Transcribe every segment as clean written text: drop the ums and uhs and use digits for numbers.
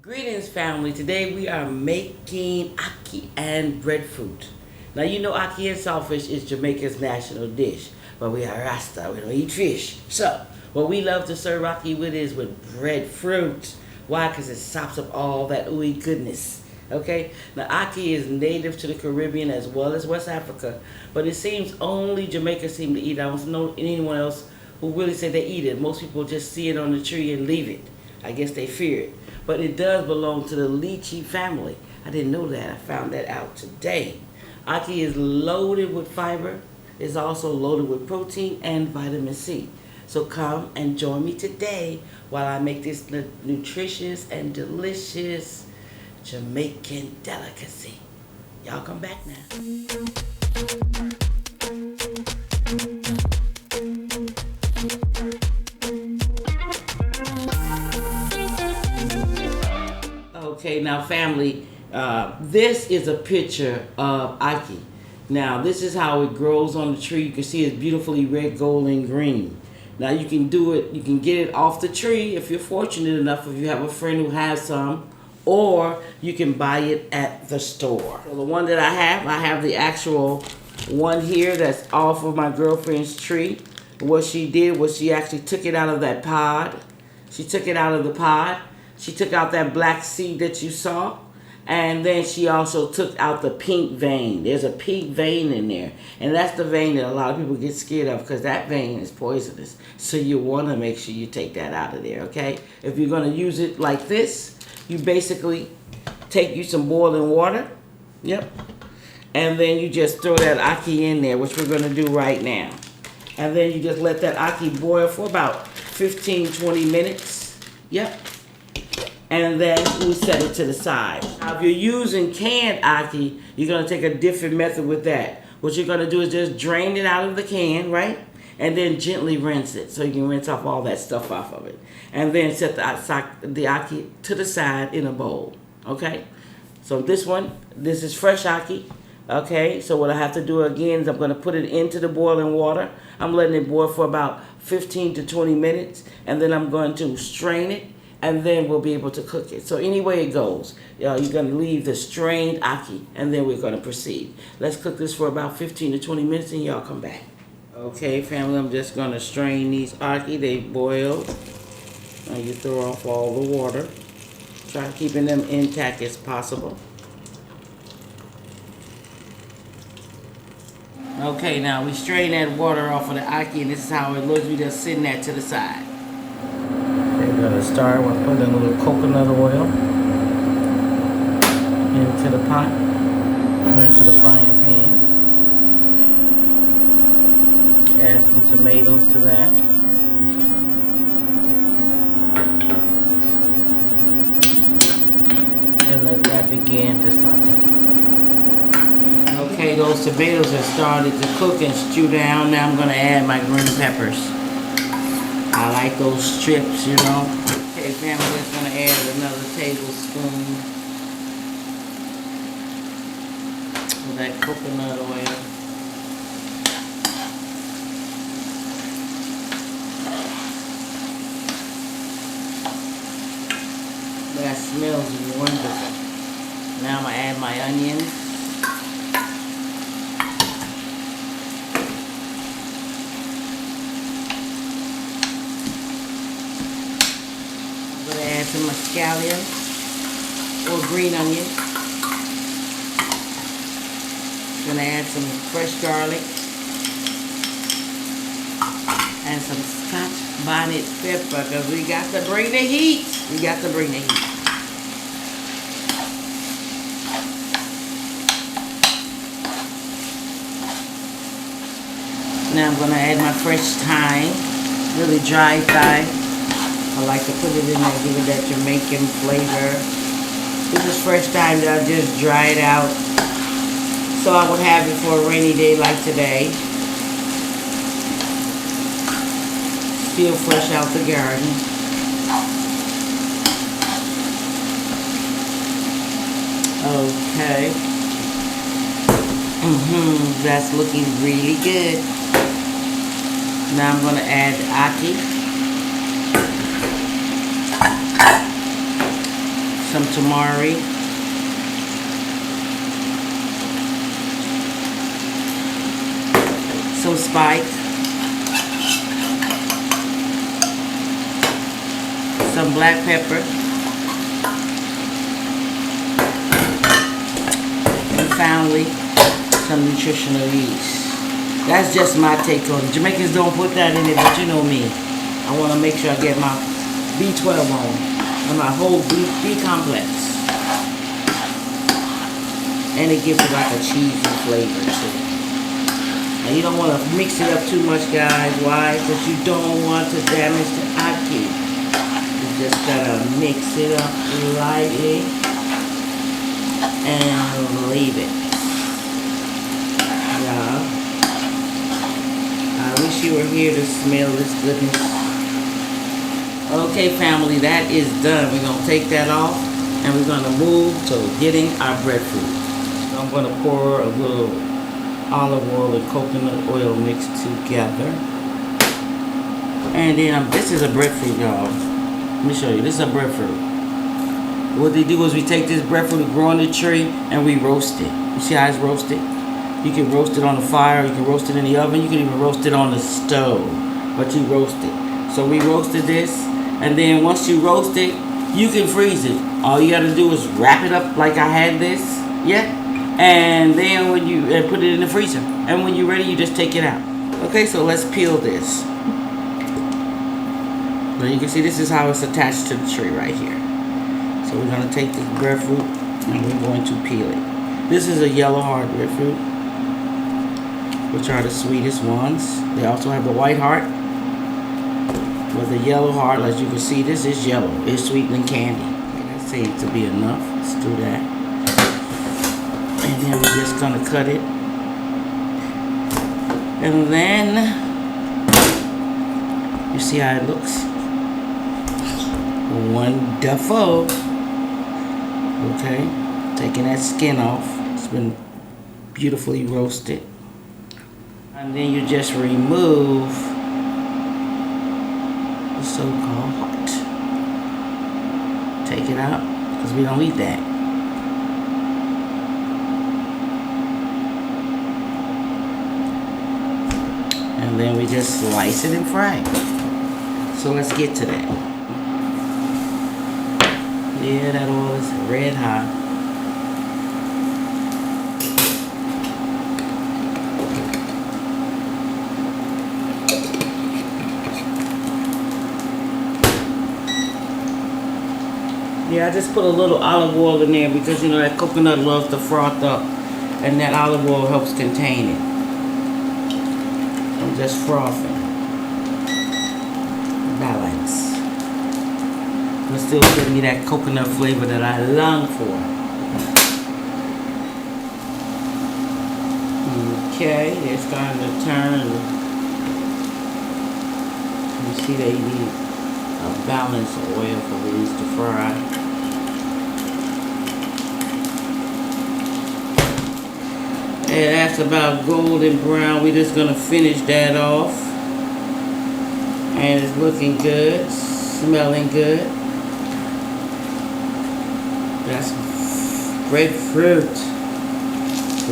Greetings, family. Today we are making ackee and breadfruit. Now, you know ackee and saltfish is Jamaica's national dish, but we are Rasta. We don't eat fish. So, what we love to serve ackee with is with breadfruit. Why? Because it sops up all that ooey goodness. Okay? Now, ackee is native to the Caribbean as well as West Africa, but it seems only Jamaica seem to eat it. I don't know anyone else who really say they eat it. Most people just see it on the tree and leave it. I guess they fear it. But it does belong to the lychee family. I didn't know that. I found that out today. Ackee is loaded with fiber. It's also loaded with protein and vitamin C. So come and join me today while I make this nutritious and delicious Jamaican delicacy. Y'all come back now. Okay, now family, this is a picture of ackee. Now this is how it grows on the tree. You can see it's beautifully red, gold, and green. Now you can do it, you can get it off the tree if you're fortunate enough, if you have a friend who has some, or you can buy it at the store. So the one that I have the actual one here that's off of my girlfriend's tree. What she did was she actually took it out of that pod. She took it out of the pod. She took out that black seed that you saw, and then she also took out the pink vein. There's a pink vein in there, and that's the vein that a lot of people get scared of because that vein is poisonous. So you want to make sure you take that out of there, okay? If you're going to use it like this, you basically take you some boiling water, yep, and then you just throw that ackee in there, which we're going to do right now. And then you just let that ackee boil for about 15-20 minutes, yep. And then we set it to the side. Now, if you're using canned ackee, you're going to take a different method with that. What you're going to do is just drain it out of the can, right? And then gently rinse it so you can rinse off all that stuff off of it. And then set the ackee to the side in a bowl, okay? So this is fresh ackee, okay? So what I have to do again is I'm going to put it into the boiling water. I'm letting it boil for about 15 to 20 minutes. And then I'm going to strain it. And then we'll be able to cook it. So any way it goes, you're going to leave the strained ackee, and then we're going to proceed. Let's cook this for about 15 to 20 minutes, and y'all come back. Okay, family, I'm just going to strain these ackee. They boiled. Now you throw off all the water. Try keeping them intact as possible. Okay, now we strain that water off of the ackee, and this is how it looks. We just sitting that to the side. We're going to start with putting a little coconut oil into the pot, or into the frying pan. Add some tomatoes to that. And let that begin to saute. Okay, those tomatoes have started to cook and stew down. Now I'm going to add my green peppers. I like those strips, you know. Okay, family, just going to add another tablespoon of that coconut oil. That smells wonderful. Now I'm going to add my onions. Add some scallion or green onion. Gonna add some fresh garlic and some Scotch bonnet pepper because we got to bring the heat. We got to bring the heat. Now I'm gonna add my fresh thyme, really dry thyme. I like to put it in there, give it that Jamaican flavor. This is fresh thyme that I just dried out, so I would have it for a rainy day like today. Still fresh out the garden. Okay. That's looking really good. Now I'm going to add the ackee. some tamari, some spice, some black pepper, and finally some nutritional yeast. That's just my take on it. Jamaicans don't put that in it, but you know me. I want to make sure I get my B12 on and my whole B complex. And it gives it like a cheesy flavor too. And you don't want to mix it up too much, guys. Why? Because you don't want to damage the ackee. You just gotta mix it up lightly and leave it. Yeah. I wish you were here to smell this goodness. Okay, family, that is done. We're going to take that off and we're going to move to getting our breadfruit. So I'm going to pour a little olive oil and coconut oil mixed together. And then this is a breadfruit, y'all. Let me show you. This is a breadfruit. What they do is we take this breadfruit and grow on the tree and we roast it. You see how it's roasted? You can roast it on the fire, you can roast it in the oven, you can even roast it on the stove, but you roast it. So we roasted this, and then once you roast it, you can freeze it. All you gotta do is wrap it up like I had this, yeah? And then when you put it in the freezer, and when you're ready, you just take it out. Okay, so let's peel this. Now you can see this is how it's attached to the tree right here. So we're gonna take this breadfruit, and we're going to peel it. This is a yellow hard breadfruit, which are the sweetest ones. They also have the white heart. But the yellow heart, as you can see, this is yellow. It's sweeter than candy. Okay, that seems to be enough. Let's do that. And then we're just gonna cut it. And then, you see how it looks? Wonderful. Okay, taking that skin off. It's been beautifully roasted. And then you just remove the so-called heart. Take it out, because we don't eat that. And then we just slice it and fry it. So let's get to that. Yeah, that oil is red hot. Yeah, I just put a little olive oil in there because, you know, that coconut loves to froth up. And that olive oil helps contain it. I'm just frothing. Balance. But still giving me that coconut flavor that I long for. Okay, they're starting to turn. You see they need a balanced oil for these to fry. And that's about golden brown. We're just gonna finish that off. And it's looking good, smelling good. That's breadfruit.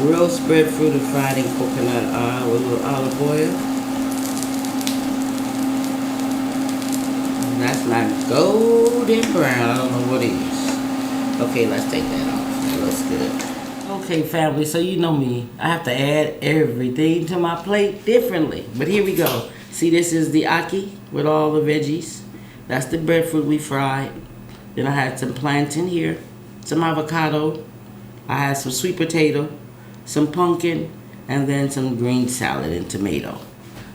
Roast breadfruit and fried in coconut oil with a little olive oil. And that's not golden brown. I don't know what it is. Okay, let's take that off. That looks good. Okay, family, so you know me. I have to add everything to my plate differently. But here we go. See, this is the ackee with all the veggies. That's the breadfruit we fried. Then I had some plantain here, some avocado. I had some sweet potato, some pumpkin, and then some green salad and tomato.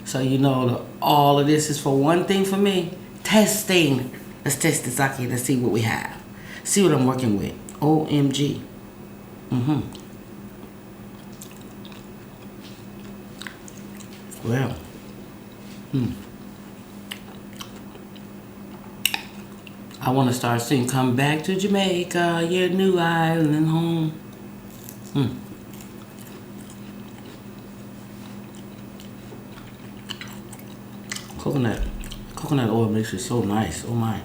So you know all of this is for one thing for me. Testing. Let's test this ackee. Let's see what we have. See what I'm working with. OMG. Well. I want to start singing "Come Back to Jamaica, your new island home." Coconut oil makes it so nice. Oh my.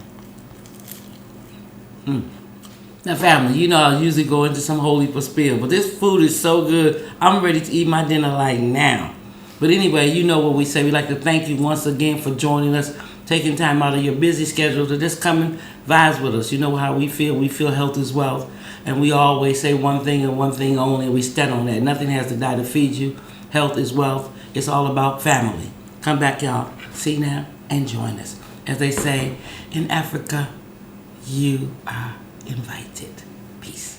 Now, family, you know I usually go into some holy for spill, but this food is so good. I'm ready to eat my dinner like now. But anyway, you know what we say. We like to thank you once again for joining us, taking time out of your busy schedule to just come and vibes with us. You know how we feel. We feel health is wealth. And we always say one thing and one thing only, and we stand on that. Nothing has to die to feed you. Health is wealth. It's all about family. Come back, y'all. See now and join us. As they say in Africa, you are invited. Peace.